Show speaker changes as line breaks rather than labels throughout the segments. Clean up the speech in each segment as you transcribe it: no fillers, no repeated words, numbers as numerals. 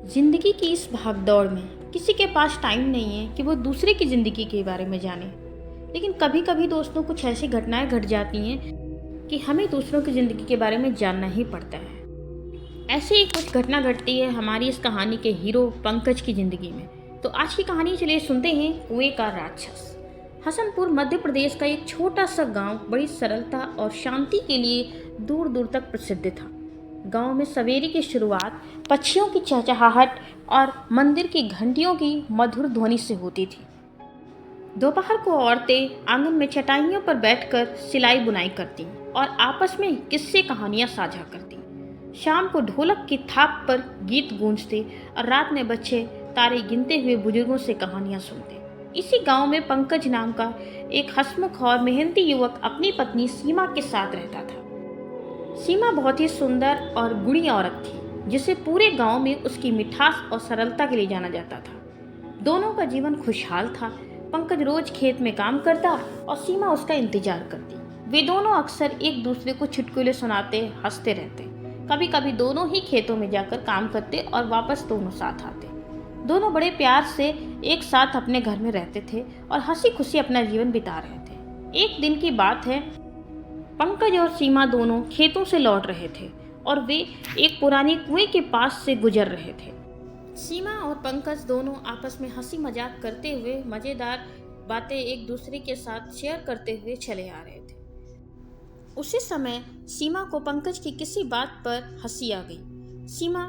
जिंदगी की इस भागदौड़ में किसी के पास टाइम नहीं है कि वो दूसरे की जिंदगी के बारे में जाने। लेकिन कभी कभी दोस्तों कुछ ऐसी घटनाएं घट जाती हैं कि हमें दूसरों की जिंदगी के बारे में जानना ही पड़ता है। ऐसे ही कुछ घटना घटती है हमारी इस कहानी के हीरो पंकज की जिंदगी में। तो आज की कहानी चलिए सुनते हैं कुएं का राक्षस। हसनपुर मध्य प्रदेश का एक छोटा सा गांव बड़ी सरलता और शांति के लिए दूर दूर तक प्रसिद्ध था। गांव में सवेरे की शुरुआत पक्षियों की चहचहाहट और मंदिर की घंटियों की मधुर ध्वनि से होती थी। दोपहर को औरतें आंगन में चटाइयों पर बैठकर सिलाई बुनाई करती और आपस में किस्से कहानियां साझा करती। शाम को ढोलक की थाप पर गीत गूंजते और रात में बच्चे तारे गिनते हुए बुजुर्गों से कहानियां सुनते। इसी गांव में पंकज नाम का एक हंसमुख और मेहनती युवक अपनी पत्नी सीमा के साथ रहता था। सीमा बहुत ही सुंदर और गुणी औरत थी जिसे पूरे गांव में उसकी मिठास और सरलता के लिए जाना जाता था। दोनों का जीवन खुशहाल था। पंकज रोज खेत में काम करता और सीमा उसका इंतजार करती। वे दोनों अक्सर एक दूसरे को चुटकुले सुनाते हंसते रहते। कभी कभी दोनों ही खेतों में जाकर काम करते और वापस दोनों साथ आते। दोनों बड़े प्यार से एक साथ अपने घर में रहते थे और हंसी खुशी अपना जीवन बिता रहे थे। एक दिन की बात है, पंकज और सीमा दोनों खेतों से लौट रहे थे और वे एक पुरानी कुएं के पास से गुजर रहे थे। सीमा और पंकज दोनों आपस में हंसी मजाक करते हुए मजेदार बातें एक दूसरे के साथ शेयर करते हुए चले आ रहे थे। उसी समय सीमा को पंकज की किसी बात पर हंसी आ गई। सीमा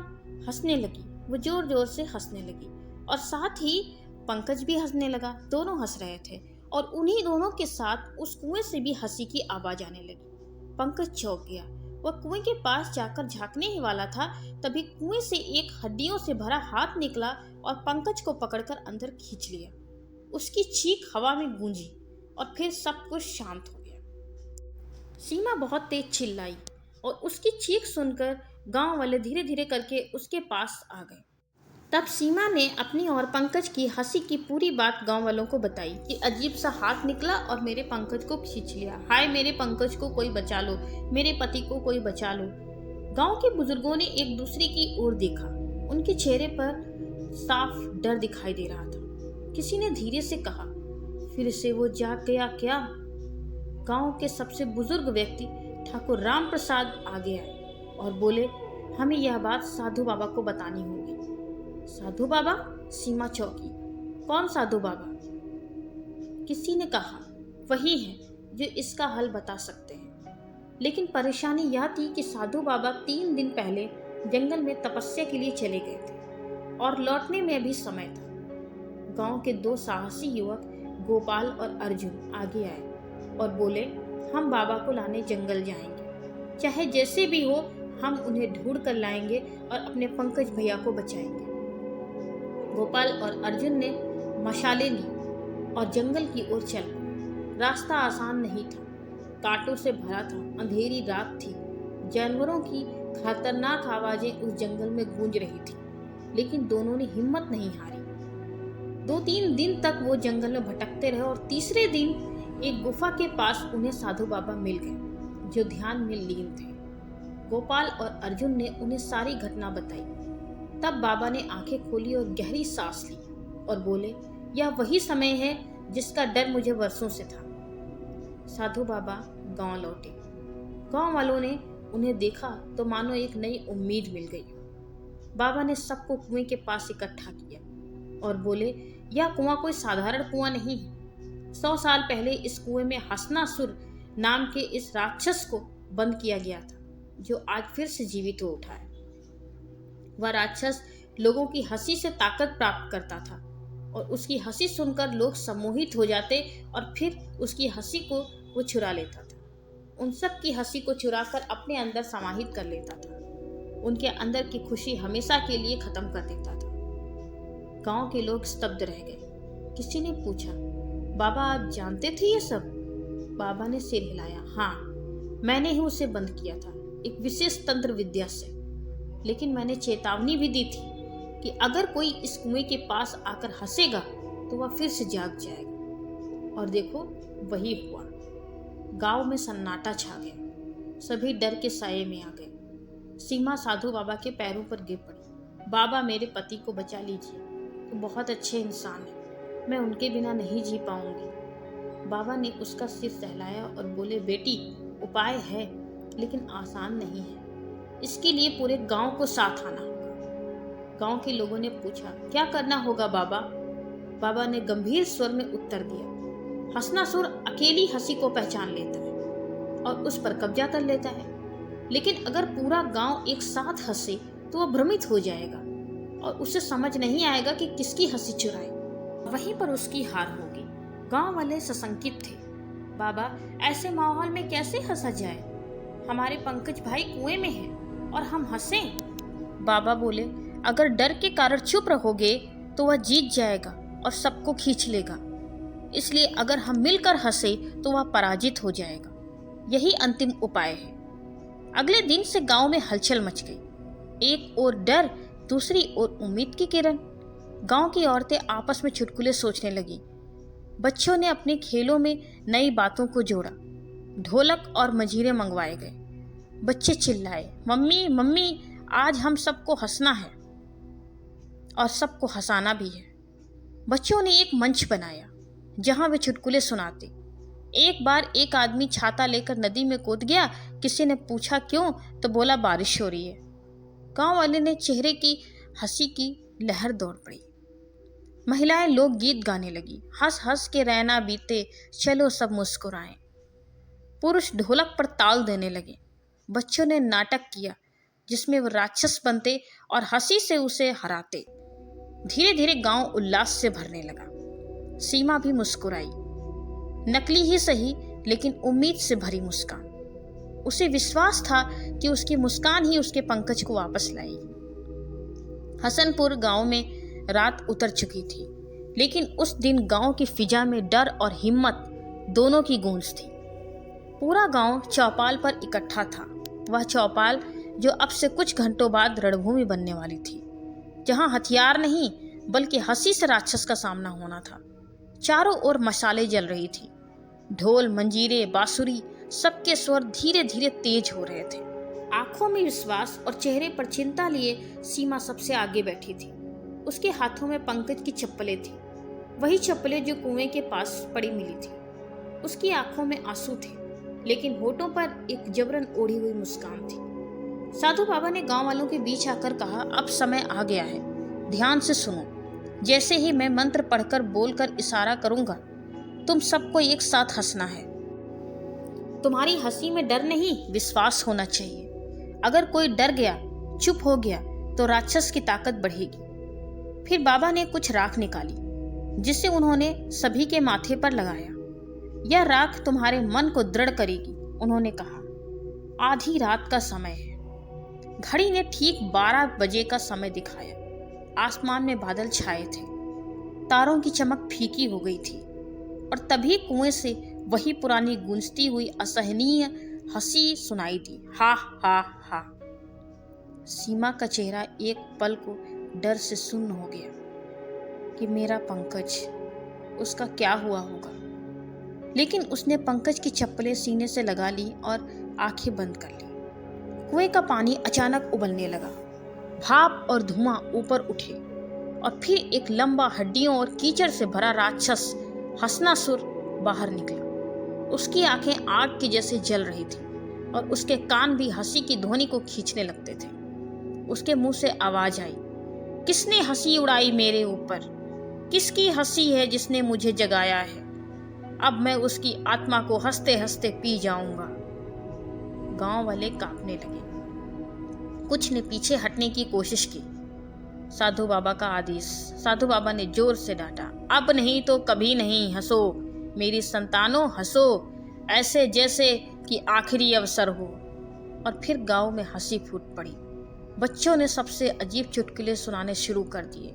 हंसने लगी, वो जोर जोर से हंसने लगी और साथ ही पंकज भी हंसने लगा। दोनों हंस रहे थे और उन्हीं दोनों के साथ उस कुएं से भी हंसी की आवाज आने लगी। पंकज चौंक गया। वह कुएं के पास जाकर झांकने ही वाला था, तभी कुएं से एक हड्डियों से भरा हाथ निकला और पंकज को पकड़कर अंदर खींच लिया। उसकी चीख हवा में गूंजी और फिर सब कुछ शांत हो गया। सीमा बहुत तेज चिल्लाई और उसकी चीख सुनकर गांव वाले धीरे धीरे करके उसके पास आ गए। तब सीमा ने अपनी और पंकज की हंसी की पूरी बात गांव वालों को बताई कि अजीब सा हाथ निकला और मेरे पंकज को खींच लिया। हाय, मेरे पंकज को कोई बचा लो, मेरे पति को कोई बचा लो। गांव के बुजुर्गों ने एक दूसरे की ओर देखा। उनके चेहरे पर साफ डर दिखाई दे रहा था। किसी ने धीरे से कहा, फिर से वो जाग गया क्या? गांव के सबसे बुजुर्ग व्यक्ति ठाकुर राम प्रसाद आगे आए और बोले, हमें यह बात साधु बाबा को बतानी होगी। साधु बाबा? सीमा चौंकी। कौन साधु बाबा? किसी ने कहा, वही है जो इसका हल बता सकते हैं। लेकिन परेशानी यह थी कि साधु बाबा 3 दिन पहले जंगल में तपस्या के लिए चले गए थे और लौटने में भी समय था। गांव के 2 साहसी युवक गोपाल और अर्जुन आगे आए और बोले, हम बाबा को लाने जंगल जाएंगे, चाहे जैसे भी हो हम उन्हें ढूंढ कर लाएंगे और अपने पंकज भैया को बचाएंगे। गोपाल और अर्जुन ने मशालें ली और जंगल की ओर चल पड़े। रास्ता आसान नहीं था, कांटों से भरा था, अंधेरी रात थी। जानवरों की खतरनाक आवाजें उस जंगल में गूंज रही थी, लेकिन दोनों ने हिम्मत नहीं हारी। 2-3 दिन तक वो जंगल में भटकते रहे और तीसरे दिन एक गुफा के पास उन्हें साधु बाबा मिल गए जो ध्यान में लीन थे। गोपाल और अर्जुन ने उन्हें सारी घटना बताई। तब बाबा ने आंखें खोली और गहरी सांस ली और बोले, यह वही समय है जिसका डर मुझे वर्षों से था। साधु बाबा गांव लौटे। गांव वालों ने उन्हें देखा तो मानो एक नई उम्मीद मिल गई। बाबा ने सबको कुएं के पास इकट्ठा किया और बोले, यह कुआं कोई साधारण कुआं नहीं है। 100 साल पहले इस कुएं में हसनासुर नाम के इस राक्षस को बंद किया गया था, जो आज फिर से जीवित हो उठा है। वह राक्षस लोगों की हंसी से ताकत प्राप्त करता था और उसकी हंसी सुनकर लोग सम्मोहित हो जाते और फिर उसकी हंसी को वो चुरा लेता था। उन सब की हंसी को चुराकर अपने अंदर समाहित कर लेता था। उनके अंदर की खुशी हमेशा के लिए खत्म कर देता था। गांव के लोग स्तब्ध रह गए। किसी ने पूछा, बाबा आप जानते थे ये सब? बाबा ने सिर हिलाया। हाँ, मैंने ही उसे बंद किया था, एक विशेष तंत्र विद्या से। लेकिन मैंने चेतावनी भी दी थी कि अगर कोई इस कुएं के पास आकर हंसेगा तो वह फिर से जाग जाएगा। और देखो, वही हुआ। गांव में सन्नाटा छा गया। सभी डर के साये में आ गए। सीमा साधु बाबा के पैरों पर गिर पड़ी। बाबा, मेरे पति को बचा लीजिए, वो बहुत अच्छे इंसान हैं, मैं उनके बिना नहीं जी पाऊंगी। बाबा ने उसका सिर सहलाया और बोले, बेटी, उपाय है लेकिन आसान नहीं है। इसके लिए पूरे गांव को साथ आना होगा। गांव के लोगों ने पूछा, क्या करना होगा बाबा? बाबा ने गंभीर स्वर में उत्तर दिया, हंसनासुर अकेली हंसी को पहचान लेता है और उस पर कब्जा कर लेता है, लेकिन अगर पूरा गांव एक साथ हंसे तो वह भ्रमित हो जाएगा और उसे समझ नहीं आएगा कि किसकी हंसी चुराए। वहीं पर उसकी हार होगी। गांव वाले सशंकित थे। बाबा, ऐसे माहौल में कैसे हंसा जाए? हमारे पंकज भाई कुएं में हैं और हम हंसें? बाबा बोले, अगर डर के कारण चुप रहोगे तो वह जीत जाएगा और सबको खींच लेगा। इसलिए अगर हम मिलकर हंसे तो वह पराजित हो जाएगा। यही अंतिम उपाय है। अगले दिन से गांव में हलचल मच गई। एक ओर डर, दूसरी ओर उम्मीद की किरण। गांव की औरतें आपस में चुटकुले सोचने लगी। बच्चों ने अपने खेलों में नई बातों को जोड़ा। ढोलक और मंजीरे मंगवाए गए। बच्चे चिल्लाए, मम्मी मम्मी, आज हम सबको हंसना है और सबको हंसाना भी है। बच्चों ने एक मंच बनाया जहां वे चुटकुले सुनाते। एक बार एक आदमी छाता लेकर नदी में कूद गया। किसी ने पूछा क्यों, तो बोला बारिश हो रही है। गांव वाले ने चेहरे की हंसी की लहर दौड़ पड़ी। महिलाएं लोकगीत गाने लगी, हंस हंस के रहना बीते, चलो सब मुस्कुराएं। पुरुष ढोलक पर ताल देने लगे। बच्चों ने नाटक किया जिसमें वो राक्षस बनते और हंसी से उसे हराते। धीरे धीरे गांव उल्लास से भरने लगा। सीमा भी मुस्कुराई, नकली ही सही लेकिन उम्मीद से भरी मुस्कान। उसे विश्वास था कि उसकी मुस्कान ही उसके पंकज को वापस लाएगी। हसनपुर गांव में रात उतर चुकी थी, लेकिन उस दिन गांव की फिजा में डर और हिम्मत दोनों की गूंज थी। पूरा गांव चौपाल पर इकट्ठा था। वह चौपाल जो अब से कुछ घंटों बाद रणभूमि बनने वाली थी, जहां हथियार नहीं बल्कि हंसी से राक्षस का सामना होना था। चारों ओर मशालें जल रही थी। ढोल, मंजीरे, बांसुरी, सबके स्वर धीरे धीरे तेज हो रहे थे। आंखों में विश्वास और चेहरे पर चिंता लिए सीमा सबसे आगे बैठी थी। उसके हाथों में पंकज की चप्पलें थी, वही चप्पलें जो कुएं के पास पड़ी मिली थी। उसकी आंखों में आंसू थे, लेकिन होठों पर एक जबरन ओढ़ी हुई मुस्कान थी। साधु बाबा ने गांव वालों के बीच आकर कहा, अब समय आ गया है, ध्यान से सुनो। जैसे ही मैं मंत्र पढ़कर बोलकर इशारा करूंगा, तुम सबको एक साथ हंसना है। तुम्हारी हंसी में डर नहीं, विश्वास होना चाहिए। अगर कोई डर गया, चुप हो गया, तो राक्षस की ताकत बढ़ेगी। फिर बाबा ने कुछ राख निकाली, जिसे उन्होंने सभी के माथे पर लगाया। यह राख तुम्हारे मन को दृढ़ करेगी, उन्होंने कहा। आधी रात का समय है। घड़ी ने ठीक 12 बजे का समय दिखाया। आसमान में बादल छाए थे, तारों की चमक फीकी हो गई थी और तभी कुएं से वही पुरानी गूंजती हुई असहनीय हंसी सुनाई दी, हा हा हा। सीमा का चेहरा एक पल को डर से सुन्न हो गया कि मेरा पंकज, उसका क्या हुआ होगा। लेकिन उसने पंकज की चप्पलें सीने से लगा ली और आंखें बंद कर ली। कुएं का पानी अचानक उबलने लगा। भाप और धुआं ऊपर उठे और फिर एक लंबा हड्डियों और कीचड़ से भरा राक्षस हंसनासुर बाहर निकला। उसकी आंखें आग की जैसे जल रही थी और उसके कान भी हंसी की ध्वनि को खींचने लगते थे। उसके मुंह से आवाज आई, किसने हंसी उड़ाई मेरे ऊपर? किसकी हंसी है जिसने मुझे जगाया है? अब मैं उसकी आत्मा को हंसते हंसते पी जाऊंगा। गांव वाले कांपने लगे। कुछ ने पीछे हटने की कोशिश की। साधु बाबा का आदेश। साधु बाबा ने जोर से डांटा, अब नहीं तो कभी नहीं, हंसो मेरी संतानों, हंसो, ऐसे जैसे कि आखिरी अवसर हो। और फिर गांव में हंसी फूट पड़ी। बच्चों ने सबसे अजीब चुटकुले सुनाने शुरू कर दिए।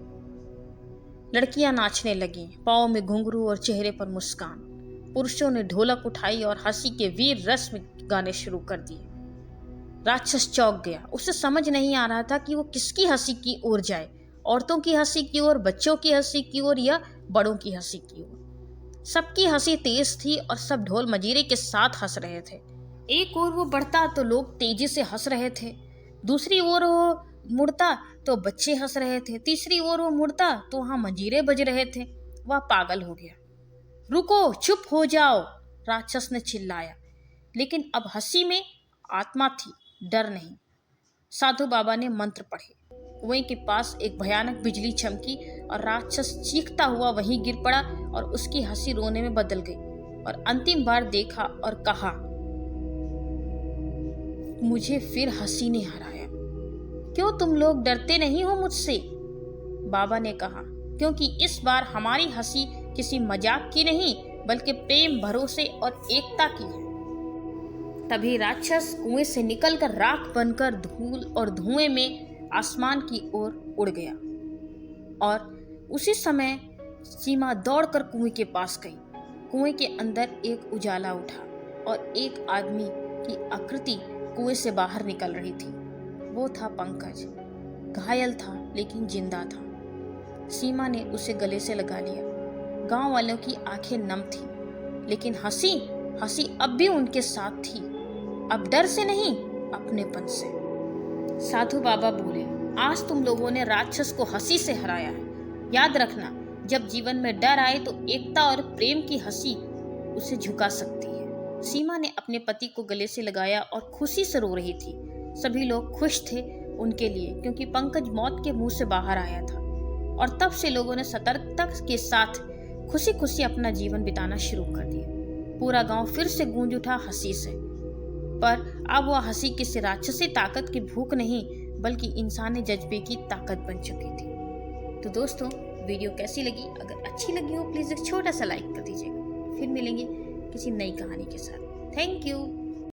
लड़कियां नाचने लगीं, पाँव में घुंघरू और चेहरे पर मुस्कान। पुरुषों ने ढोलक उठाई और हंसी के वीर रस में गाने शुरू कर दिए। राक्षस चौंक गया। उसे समझ नहीं आ रहा था कि वो किसकी हंसी की ओर जाए, औरतों की हंसी की ओर, बच्चों की हंसी की ओर या बड़ों की हंसी की ओर। सबकी हंसी तेज थी और सब ढोल मंजीरे के साथ हंस रहे थे। एक ओर वो बढ़ता तो लोग तेजी से हंस रहे थे, दूसरी ओर वो मुड़ता तो बच्चे हंस रहे थे, तीसरी ओर वो मुड़ता तो वहां मंजीरे बज रहे थे। वह पागल हो गया। रुको, चुप हो जाओ, राक्षस ने चिल्लाया। लेकिन अब हंसी में आत्मा थी, डर नहीं। साधु बाबा ने मंत्र पढ़े। कुएं के पास एक भयानक बिजली चमकी और राक्षस चीखता हुआ वहीं गिर पड़ा और उसकी हंसी रोने में बदल गई। और अंतिम बार देखा और कहा, मुझे फिर हंसी ने हराया। क्यों तुम लोग डरते नहीं हो मुझसे? बाबा ने कहा, क्योंकि इस बार हमारी हंसी किसी मजाक की नहीं बल्कि प्रेम, भरोसे और एकता की है। तभी राक्षस कुएं से निकलकर राख बनकर धूल और धुएं में आसमान की ओर उड़ गया। और उसी समय सीमा दौड़कर कुएं के पास गई। कुएं के अंदर एक उजाला उठा और एक आदमी की आकृति कुएं से बाहर निकल रही थी। वो था पंकज। घायल था लेकिन जिंदा था। सीमा ने उसे गले से लगा लिया। गांव वालों की आंखें नम थी, लेकिन हंसी अब भी उनके साथ थी। अब डर से नहीं, अपनेपन से। साधु बाबा बोले, आज तुम लोगों ने राक्षस को हंसी से हराया है। याद रखना, जब जीवन में डर आए तो एकता और प्रेम की हंसी उसे झुका सकती है। सीमा ने अपने पति को गले से लगाया और खुशी से रो रही थी। सभी लोग खुश थे उनके लिए, क्योंकि पंकज मौत के मुंह से बाहर आया था। और तब से लोगों ने सतर्कता के साथ खुशी खुशी अपना जीवन बिताना शुरू कर दिया। पूरा गांव फिर से गूंज उठा हंसी से। पर अब वह हंसी किसी राक्षसी ताकत की भूख नहीं बल्कि इंसानी जज्बे की ताकत बन चुकी थी। तो दोस्तों, वीडियो कैसी लगी? अगर अच्छी लगी हो प्लीज एक छोटा सा लाइक कर दीजिएगा। फिर मिलेंगे किसी नई कहानी के साथ। Thank you.